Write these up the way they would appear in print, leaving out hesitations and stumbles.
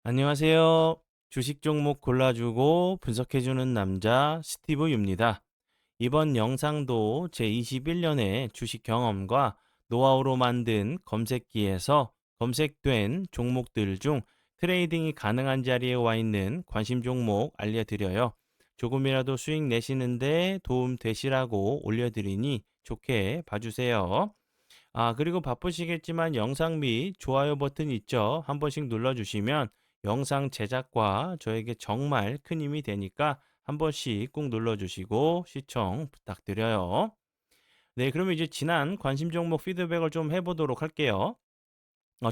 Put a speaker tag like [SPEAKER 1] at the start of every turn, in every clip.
[SPEAKER 1] 안녕하세요. 주식 종목 골라주고 분석해주는 남자 스티브 유입니다. 이번 영상도 제21년의 주식 경험과 노하우로 만든 검색기에서 검색된 종목들 중 트레이딩이 가능한 자리에 와 있는 관심 종목 알려드려요. 조금이라도 수익 내시는데 도움 되시라고 올려드리니 좋게 봐주세요. 그리고 바쁘시겠지만 영상 및 좋아요 버튼 있죠? 한 번씩 눌러주시면 영상 제작과 저에게 정말 큰 힘이 되니까 한 번씩 꼭 눌러주시고 시청 부탁드려요. 네, 그러면 이제 지난 관심 종목 피드백을 좀 해보도록 할게요.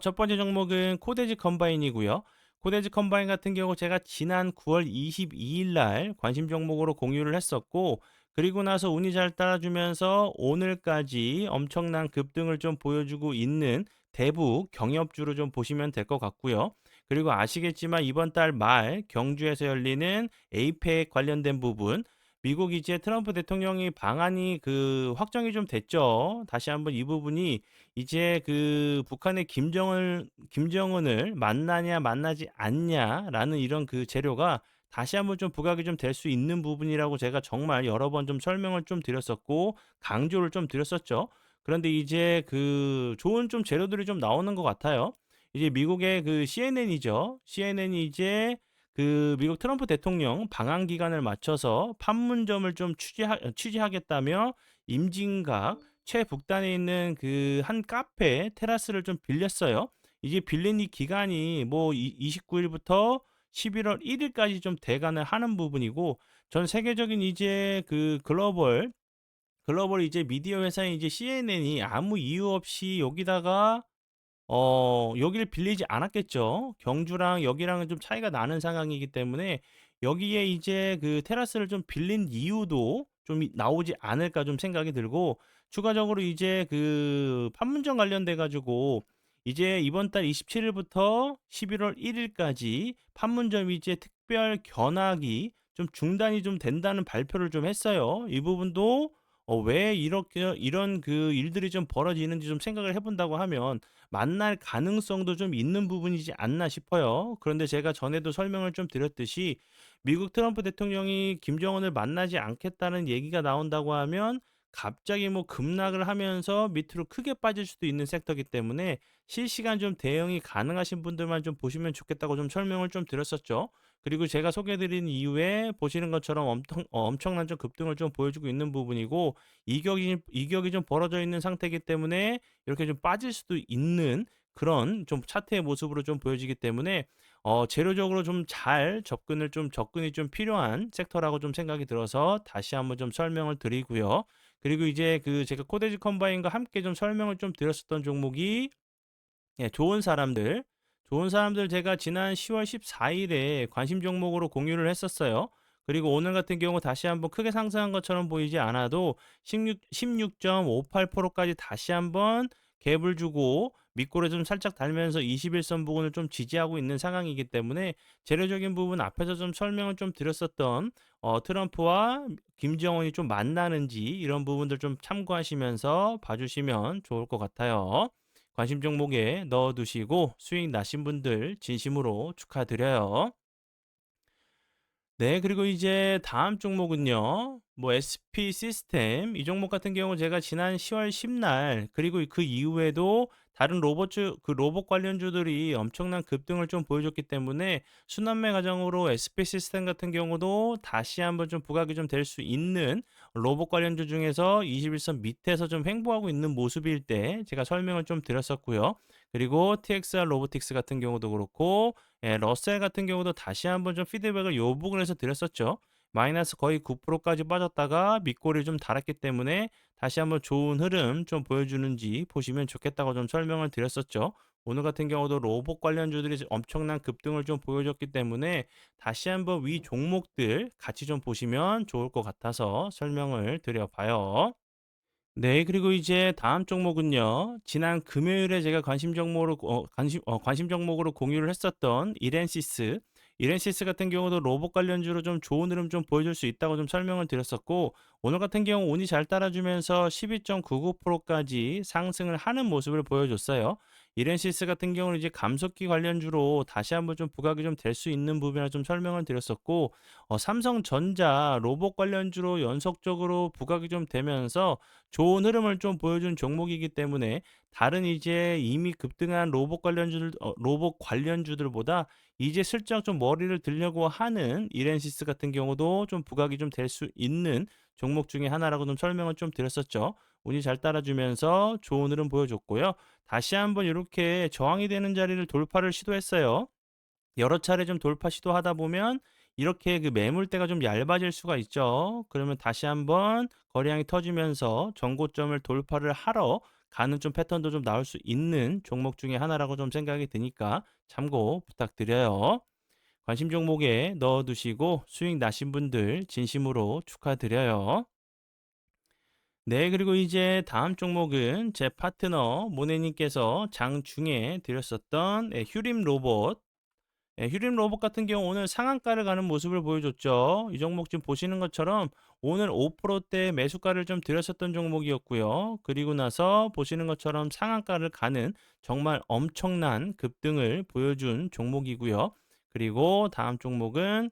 [SPEAKER 1] 첫 번째 종목은 코데지 컴바인이고요. 코데지 컴바인 같은 경우 제가 지난 9월 22일 날 관심 종목으로 공유를 했었고, 그리고 나서 운이 잘 따라주면서 오늘까지 엄청난 급등을 좀 보여주고 있는 대북 경협주로 좀 보시면 될 것 같고요. 그리고 아시겠지만 이번 달 말 경주에서 열리는 에이펙 관련된 부분, 미국 이제 트럼프 대통령이 방한이 확정이 좀 됐죠. 다시 한번 이 부분이 이제 북한의 김정은을 만나냐 만나지 않냐라는 이런 재료가 다시 한번 좀 부각이 좀 될 수 있는 부분이라고 제가 정말 여러 번 좀 설명을 좀 드렸었고 강조를 좀 드렸었죠. 그런데 이제 좋은 좀 재료들이 좀 나오는 것 같아요. 이제 미국의 CNN이죠. CNN이 이제 미국 트럼프 대통령 방한 기간을 맞춰서 판문점을 좀 취재하겠다며 임진각 최북단에 있는 한 카페 테라스를 좀 빌렸어요. 이게 빌린 이 기간이 뭐 29일부터 11월 1일까지 좀 대관을 하는 부분이고, 전 세계적인 이제 글로벌 이제 미디어 회사인 이제 CNN이 아무 이유 없이 여기다가 여기를 빌리지 않았겠죠. 경주랑 여기랑은 좀 차이가 나는 상황이기 때문에 여기에 이제 테라스를 좀 빌린 이유도 좀 나오지 않을까 좀 생각이 들고, 추가적으로 이제 판문점 관련돼 가지고 이제 이번 달 27일부터 11월 1일까지 판문점 이제 특별 견학이 좀 중단이 좀 된다는 발표를 좀 했어요. 이 부분도 왜 이렇게 이런 일들이 좀 벌어지는지 좀 생각을 해본다고 하면 만날 가능성도 좀 있는 부분이지 않나 싶어요. 그런데 제가 전에도 설명을 좀 드렸듯이 미국 트럼프 대통령이 김정은을 만나지 않겠다는 얘기가 나온다고 하면 갑자기 뭐 급락을 하면서 밑으로 크게 빠질 수도 있는 섹터이기 때문에 실시간 좀 대응이 가능하신 분들만 좀 보시면 좋겠다고 좀 설명을 좀 드렸었죠. 그리고 제가 소개해드린 이후에 보시는 것처럼 엄청난 좀 급등을 좀 보여주고 있는 부분이고, 이격이 좀 벌어져 있는 상태이기 때문에 이렇게 좀 빠질 수도 있는 그런 좀 차트의 모습으로 좀 보여지기 때문에 재료적으로 좀 잘 접근이 좀 필요한 섹터라고 좀 생각이 들어서 다시 한번 좀 설명을 드리고요. 그리고 이제 제가 코데지 컴바인과 함께 좀 설명을 좀 드렸었던 종목이, 예, 좋은 사람들 제가 지난 10월 14일에 관심 종목으로 공유를 했었어요. 그리고 오늘 같은 경우 다시 한번 크게 상승한 것처럼 보이지 않아도 16.58%까지 다시 한번 갭을 주고 밑골에 좀 살짝 달면서 21선 부근을 좀 지지하고 있는 상황이기 때문에 재료적인 부분 앞에서 좀 설명을 좀 드렸었던 트럼프와 김정은이 좀 만나는지 이런 부분들 좀 참고하시면서 봐주시면 좋을 것 같아요. 관심 종목에 넣어두시고 수익 나신 분들 진심으로 축하드려요. 네, 그리고 이제 다음 종목은요. 뭐 SP 시스템 이 종목 같은 경우 제가 지난 10월 10날 그리고 그 이후에도 다른 로봇 관련주들이 엄청난 급등을 좀 보여줬기 때문에 순환매 과정으로 SP 시스템 같은 경우도 다시 한번 좀 부각이 좀 될 수 있는 로봇 관련주 중에서 21선 밑에서 좀 횡보하고 있는 모습일 때 제가 설명을 좀 드렸었고요. 그리고 TXR 로보틱스 같은 경우도 그렇고, 예, 러셀 같은 경우도 다시 한번 좀 피드백을 요 부분에서 드렸었죠. 마이너스 거의 9%까지 빠졌다가 밑골이 좀 달았기 때문에 다시 한번 좋은 흐름 좀 보여주는지 보시면 좋겠다고 좀 설명을 드렸었죠. 오늘 같은 경우도 로봇 관련주들이 엄청난 급등을 좀 보여줬기 때문에 다시 한번 위 종목들 같이 좀 보시면 좋을 것 같아서 설명을 드려봐요. 네, 그리고 이제 다음 종목은요. 지난 금요일에 제가 관심 종목으로 공유를 했었던 이렌시스 같은 경우도 로봇 관련주로 좀 좋은 흐름 좀 보여줄 수 있다고 좀 설명을 드렸었고, 오늘 같은 경우 운이 잘 따라주면서 12.99%까지 상승을 하는 모습을 보여줬어요. 이렌시스 같은 경우는 이제 감속기 관련주로 다시 한번 좀 부각이 좀 될 수 있는 부분을 좀 설명을 드렸었고, 삼성전자 로봇 관련주로 연속적으로 부각이 좀 되면서 좋은 흐름을 좀 보여준 종목이기 때문에 다른 이제 이미 급등한 로봇 관련주들보다 이제 슬쩍 좀 머리를 들려고 하는 이렌시스 같은 경우도 좀 부각이 좀 될 수 있는 종목 중에 하나라고 좀 설명을 좀 드렸었죠. 운이 잘 따라주면서 좋은 흐름 보여줬고요. 다시 한번 이렇게 저항이 되는 자리를 돌파를 시도했어요. 여러 차례 좀 돌파 시도하다 보면 이렇게 그 매물대가 좀 얇아질 수가 있죠. 그러면 다시 한번 거래량이 터지면서 전고점을 돌파를 하러 가는 좀 패턴도 좀 나올 수 있는 종목 중에 하나라고 좀 생각이 드니까 참고 부탁드려요. 관심 종목에 넣어두시고 수익 나신 분들 진심으로 축하드려요. 네, 그리고 이제 다음 종목은 제 파트너 모네님께서 장중에 드렸었던 휴림 로봇. 휴림 로봇 같은 경우 오늘 상한가를 가는 모습을 보여줬죠. 이 종목 지금 보시는 것처럼 오늘 5%대 매수가를 좀 드렸었던 종목이었고요. 그리고 나서 보시는 것처럼 상한가를 가는 정말 엄청난 급등을 보여준 종목이고요. 그리고 다음 종목은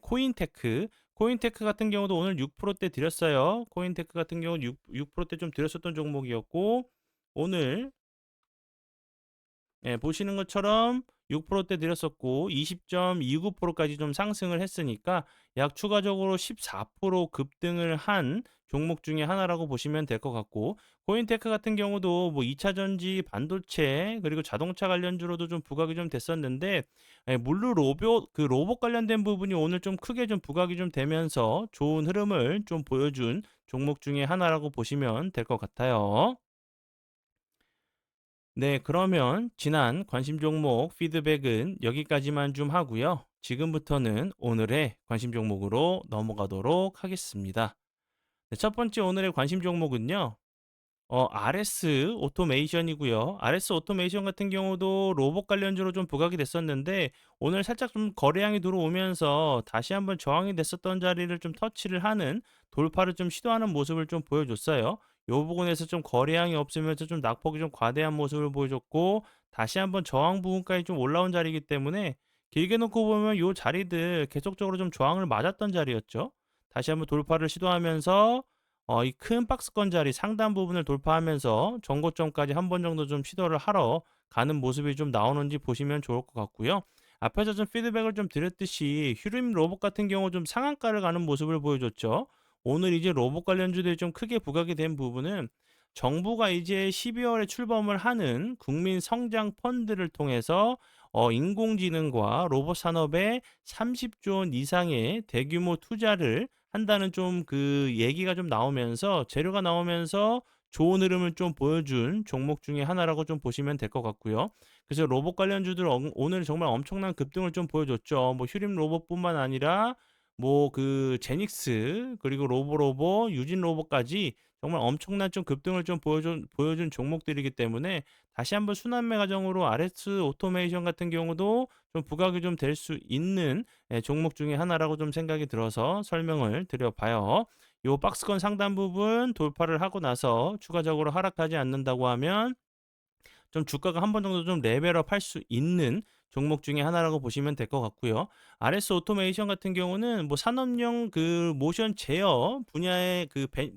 [SPEAKER 1] 코인테크. 코인테크 같은 경우도 오늘 6%대 드렸어요. 코인테크 같은 경우는 6%대 좀 드렸었던 종목이었고 오늘 보시는 것처럼 6%대 드렸었고 20.29%까지 좀 상승을 했으니까 약 추가적으로 14% 급등을 한 종목 중에 하나라고 보시면 될 것 같고 코인테크 같은 경우도 뭐 2차 전지, 반도체 그리고 자동차 관련주로도 좀 부각이 좀 됐었는데 물류 로봇 관련된 부분이 오늘 좀 크게 좀 부각이 좀 되면서 좋은 흐름을 좀 보여준 종목 중에 하나라고 보시면 될 것 같아요. 네, 그러면 지난 관심 종목 피드백은 여기까지만 좀 하고요. 지금부터는 오늘의 관심 종목으로 넘어가도록 하겠습니다. 네, 첫 번째 오늘의 관심 종목은요. RS 오토메이션이고요. RS 오토메이션 같은 경우도 로봇 관련주로 좀 부각이 됐었는데 오늘 살짝 좀 거래량이 들어오면서 다시 한번 저항이 됐었던 자리를 좀 터치를 하는 돌파를 좀 시도하는 모습을 좀 보여줬어요. 요 부분에서 좀 거래량이 없으면서 좀 낙폭이 좀 과대한 모습을 보여줬고 다시 한번 저항 부분까지 좀 올라온 자리이기 때문에 길게 놓고 보면 요 자리들 계속적으로 좀 저항을 맞았던 자리였죠. 다시 한번 돌파를 시도하면서 이 큰 박스권 자리 상단 부분을 돌파하면서 전고점까지 한 번 정도 좀 시도를 하러 가는 모습이 좀 나오는지 보시면 좋을 것 같고요. 앞에서 좀 피드백을 좀 드렸듯이 휴림 로봇 같은 경우 좀 상한가를 가는 모습을 보여줬죠. 오늘 이제 로봇 관련주들이 좀 크게 부각이 된 부분은 정부가 이제 12월에 출범을 하는 국민 성장 펀드를 통해서 인공지능과 로봇 산업에 30조 원 이상의 대규모 투자를 한다는 좀 그 얘기가 좀 나오면서 재료가 나오면서 좋은 흐름을 좀 보여준 종목 중에 하나라고 좀 보시면 될 것 같고요. 그래서 로봇 관련주들 오늘 정말 엄청난 급등을 좀 보여줬죠. 뭐 휴림 로봇뿐만 아니라 뭐 그 제닉스 그리고 로보로보, 유진 로봇까지 정말 엄청난 좀 급등을 좀 보여준 종목들이기 때문에 다시 한번 순환매 과정으로 RS 오토메이션 같은 경우도 좀 부각이 좀 될 수 있는 종목 중에 하나라고 좀 생각이 들어서 설명을 드려봐요. 요 박스권 상단 부분 돌파를 하고 나서 추가적으로 하락하지 않는다고 하면 좀 주가가 한 번 정도 좀 레벨업 할 수 있는 종목 중에 하나라고 보시면 될 것 같고요. RS 오토메이션 같은 경우는 뭐 산업용 그 모션 제어 분야의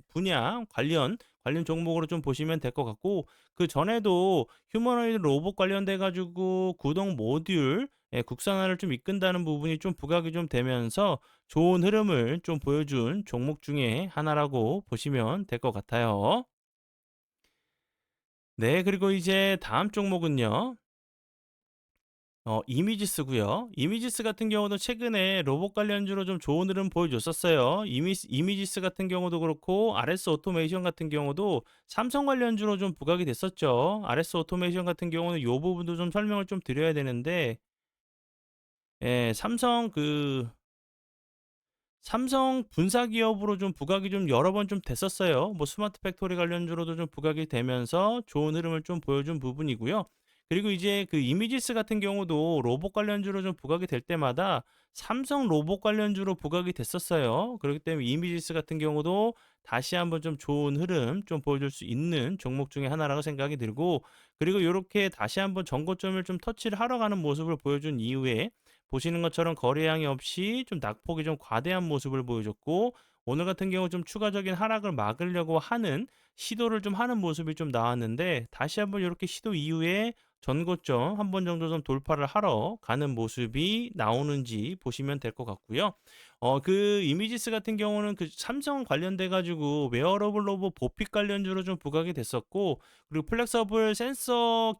[SPEAKER 1] 분야 관련 종목으로 좀 보시면 될 것 같고 그 전에도 휴머노이드 로봇 관련돼 가지고 구동 모듈 국산화를 좀 이끈다는 부분이 좀 부각이 좀 되면서 좋은 흐름을 좀 보여준 종목 중에 하나라고 보시면 될 것 같아요. 네, 그리고 이제 다음 종목은요. 이미지스고요. 이미지스 같은 경우도 최근에 로봇 관련주로 좀 좋은 흐름 보여줬었어요. 이미지스 같은 경우도 그렇고 RS 오토메이션 같은 경우도 삼성 관련주로 좀 부각이 됐었죠. RS 오토메이션 같은 경우는 이 부분도 좀 설명을 좀 드려야 되는데 삼성 분사 기업으로 좀 부각이 좀 여러 번 좀 됐었어요. 뭐 스마트 팩토리 관련주로도 좀 부각이 되면서 좋은 흐름을 좀 보여준 부분이고요. 그리고 이제 그 이미지스 같은 경우도 로봇 관련주로 좀 부각이 될 때마다 삼성 로봇 관련주로 부각이 됐었어요. 그렇기 때문에 이미지스 같은 경우도 다시 한번 좀 좋은 흐름 좀 보여줄 수 있는 종목 중에 하나라고 생각이 들고, 그리고 요렇게 다시 한번 전고점을 좀 터치를 하러 가는 모습을 보여준 이후에 보시는 것처럼 거래량이 없이 좀 낙폭이 좀 과대한 모습을 보여줬고, 오늘 같은 경우 좀 추가적인 하락을 막으려고 하는 시도를 좀 하는 모습이 좀 나왔는데, 다시 한번 이렇게 시도 이후에 전고점 한 번 정도 좀 돌파를 하러 가는 모습이 나오는지 보시면 될 것 같고요. 그 이미지스 같은 경우는 그 삼성 관련돼 가지고 웨어러블 로봇 보픽 관련주로 좀 부각이 됐었고, 그리고 플렉서블 센서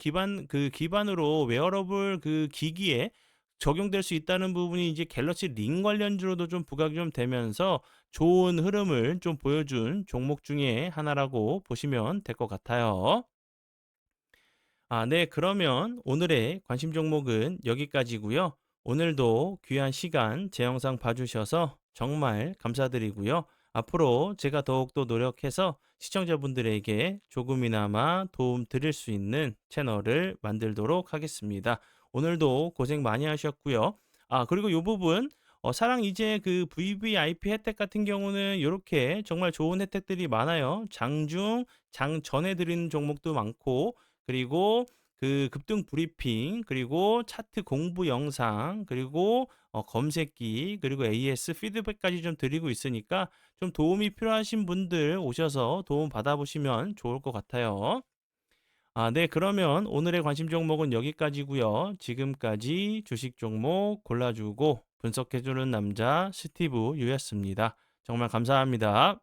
[SPEAKER 1] 기반으로 웨어러블 그 기기에 적용될 수 있다는 부분이 이제 갤럭시 링 관련주로도 좀 부각이 좀 되면서 좋은 흐름을 좀 보여준 종목 중에 하나라고 보시면 될 것 같아요. 네. 그러면 오늘의 관심 종목은 여기까지고요. 오늘도 귀한 시간 제 영상 봐주셔서 정말 감사드리고요. 앞으로 제가 더욱더 노력해서 시청자분들에게 조금이나마 도움 드릴 수 있는 채널을 만들도록 하겠습니다. 오늘도 고생 많이 하셨고요. 그리고 요 부분 사랑 이제 그 VVIP 혜택 같은 경우는 이렇게 정말 좋은 혜택들이 많아요. 장중, 장 전에 드리는 종목도 많고, 그리고 그 급등 브리핑, 그리고 차트 공부 영상, 그리고 검색기, 그리고 AS 피드백까지 좀 드리고 있으니까 좀 도움이 필요하신 분들 오셔서 도움 받아보시면 좋을 것 같아요. 네. 그러면 오늘의 관심 종목은 여기까지고요. 지금까지 주식 종목 골라주고 분석해주는 남자 스티브 유였습니다. 정말 감사합니다.